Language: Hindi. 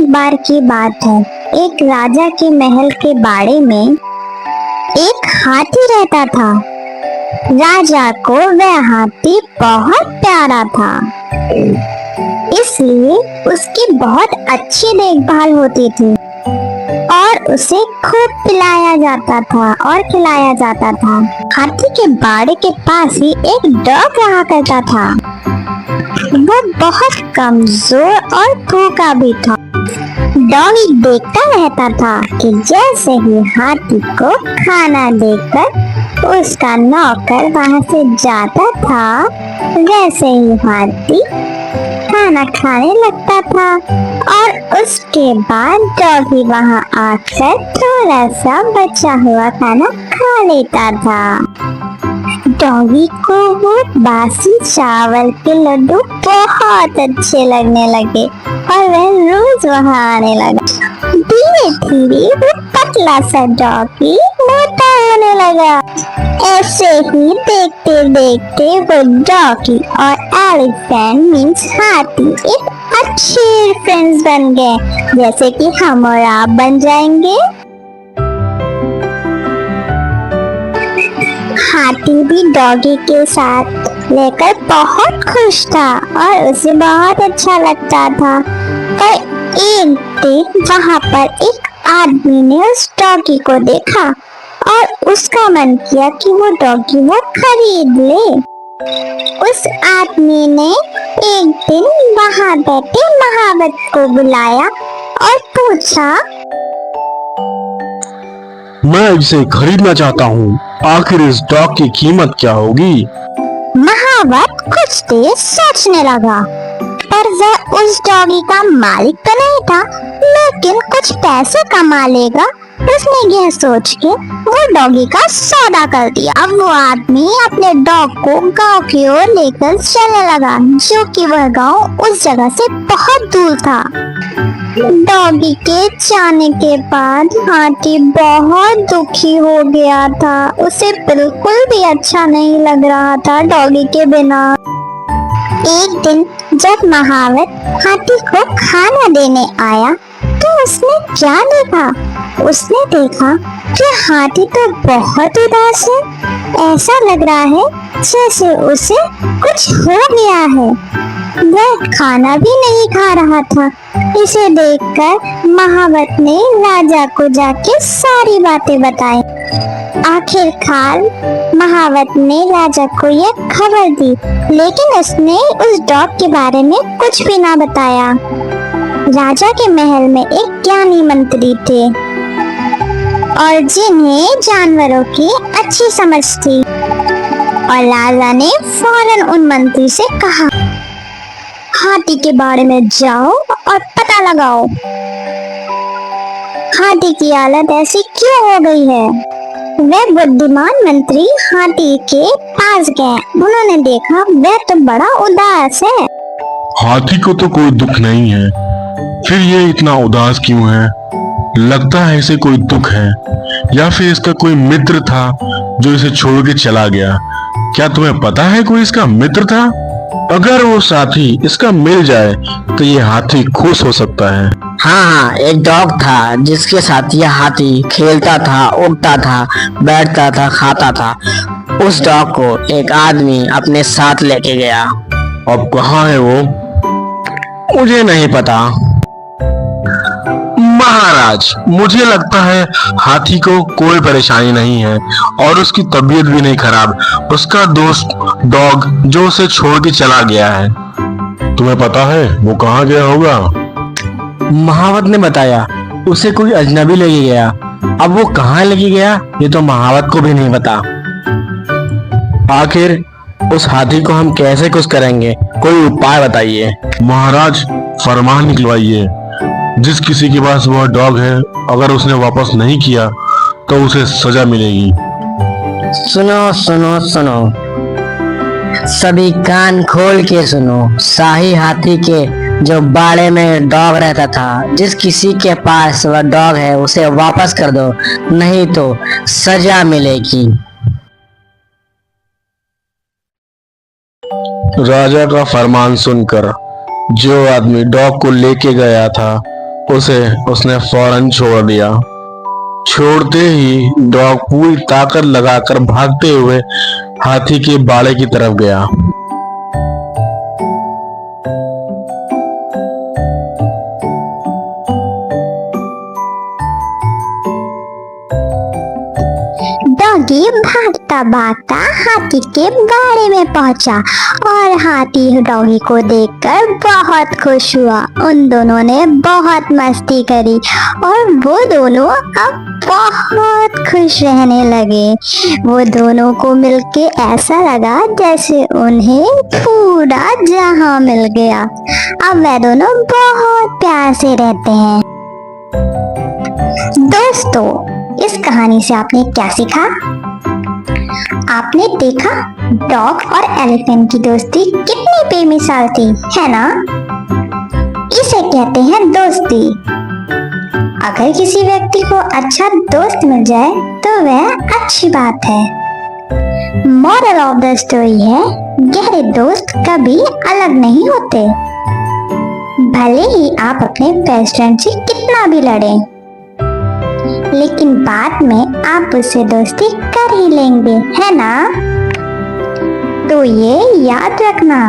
बार की बात है। एक राजा के महल के बाड़े में एक हाथी रहता था। राजा को वह हाथी बहुत प्यारा था, इसलिए उसकी बहुत अच्छी देखभाल होती थी और उसे खूब पिलाया जाता था और खिलाया जाता था। हाथी के बाड़े के पास ही एक डॉग रहा करता था। वो बहुत कमजोर और भूखा भी था। डॉगी देखता रहता था कि जैसे ही हाथी को खाना देकर उसका नौकर वहां से जाता था, वैसे ही हाथी खाना खाने लगता था और उसके बाद डॉगी वहां आकर थोड़ा सा बचा हुआ खाना खा लेता था। डॉगी को वो बासी चावल के लड्डू बहुत अच्छे लगने लगे और वह रोज वहां आने लगा। धीरे धीरे वो पतला सा डॉगी मोटा होने लगा। ऐसे ही देखते देखते वो डॉगी और एलिफेंट मीन्स हाथी एक अच्छे फ्रेंड्स बन गए, जैसे कि हम और आप बन जाएंगे। हाथी भी डॉगी के साथ लेकर बहुत खुश था और उसे बहुत अच्छा लगता था। पर एक दिन वहां पर एक आदमी ने उस डॉगी को देखा और उसका मन किया कि वो डॉगी वो खरीद ले। उस आदमी ने एक दिन वहां बैठे महावत को बुलाया और पूछा, मैं इसे खरीदना चाहता हूँ, आखिर इस डॉग की कीमत क्या होगी? महावत कुछ देर सोचने लगा, पर वह उस डॉगी का मालिक तो नहीं था, लेकिन कुछ पैसे कमा लेगा। उसने यह सोच के वो डॉगी का सौदा कर दिया। अब वो आदमी अपने डॉग को गांव की ओर लेकर चलने लगा, जो कि वह गांव उस जगह से बहुत दूर था। डॉगी के जाने के बाद हाथी बहुत दुखी हो गया था। उसे बिल्कुल भी अच्छा नहीं लग रहा था डॉगी के बिना। एक दिन जब महावत हाथी को खाना देने आया तो उसने क्या देखा? उसने देखा कि हाथी तो बहुत उदास है। ऐसा लग रहा है जैसे उसे कुछ हो गया है। वह खाना भी नहीं खा रहा था। इसे देखकर महावत ने राजा को जाके सारी बातें बताई। आखिरकार महावत ने राजा को यह खबर दी, लेकिन उसने उस डॉग के बारे में कुछ भी ना बताया। राजा के महल में एक ज्ञानी मंत्री थे और जिन्हें जानवरों की अच्छी समझ थी, और राजा ने फौरन उन मंत्री से कहा, हाथी के बारे में जाओ और पता लगाओ हाथी की हालत ऐसी क्यों हो गई है। वह बुद्धिमान मंत्री हाथी के पास गए। उन्होंने देखा वह तो बड़ा उदास है। हाथी को तो कोई दुख नहीं है, फिर ये इतना उदास क्यों है? लगता है इसे कोई दुख है, या फिर इसका कोई मित्र था जो इसे छोड़ के चला गया। क्या तुम्हें पता है कोई इसका मित्र था? अगर वो साथी इसका मिल जाए तो ये हाथी खुश हो सकता है। हाँ, एक डॉग था जिसके साथ यह हाथी खेलता था, उड़ता था, बैठता था, खाता था। उस डॉग को एक आदमी अपने साथ लेके गया। अब कहाँ है वो? मुझे नहीं पता। महाराज, मुझे लगता है हाथी को कोई परेशानी नहीं है और उसकी तबीयत भी नहीं खराब। उसका दोस्त डॉग जो उसे छोड़ के चला गया है। तुम्हें पता है वो कहाँ गया होगा? महावत ने बताया उसे कोई अजनबी लेके गया। अब वो कहाँ लेके गया ये तो महावत को भी नहीं पता। आखिर उस हाथी को हम कैसे खुश करेंगे? कोई उपाय बताइए। महाराज, फरमान निकलवाइए, जिस किसी के पास वह डॉग है, अगर उसने वापस नहीं किया तो उसे सजा मिलेगी। सुनो सुनो सुनो, सभी कान खोल के सुनो। शाही हाथी के जो बाड़े में डॉग रहता था, जिस किसी के पास वह डॉग है उसे वापस कर दो, नहीं तो सजा मिलेगी। राजा का फरमान सुनकर जो आदमी डॉग को लेके गया था उसे उसने फौरन छोड़ दिया। छोड़ते ही डॉग पूरी ताकत लगाकर भागते हुए हाथी के बाड़े की तरफ गया। डॉगी भागता भागता हाथी के बाड़े में पहुंचा और हाथी डॉगी को देखकर बहुत खुश हुआ। उन दोनों ने बहुत मस्ती करी और वो दोनों अब बहुत खुश रहने लगे। वो दोनों को मिलके ऐसा लगा जैसे उन्हें पूरा जहां मिल गया। अब वे दोनों बहुत प्यार से रहते हैं। दोस्तों, इस कहानी से आपने क्या सीखा? आपने देखा डॉग और एलिफेंट की दोस्ती कितनी बेमिसाल थी, है ना? इसे कहते हैं दोस्ती। अगर किसी व्यक्ति को अच्छा दोस्त मिल जाए तो वह अच्छी बात है। मॉरल ऑफ द स्टोरी है, गहरे दोस्त कभी अलग नहीं होते। भले ही आप अपने बेस्ट फ्रेंड से कितना भी लड़ें, लेकिन बाद में आप उससे दोस्ती कर ही लेंगे, है ना? तो ये याद रखना।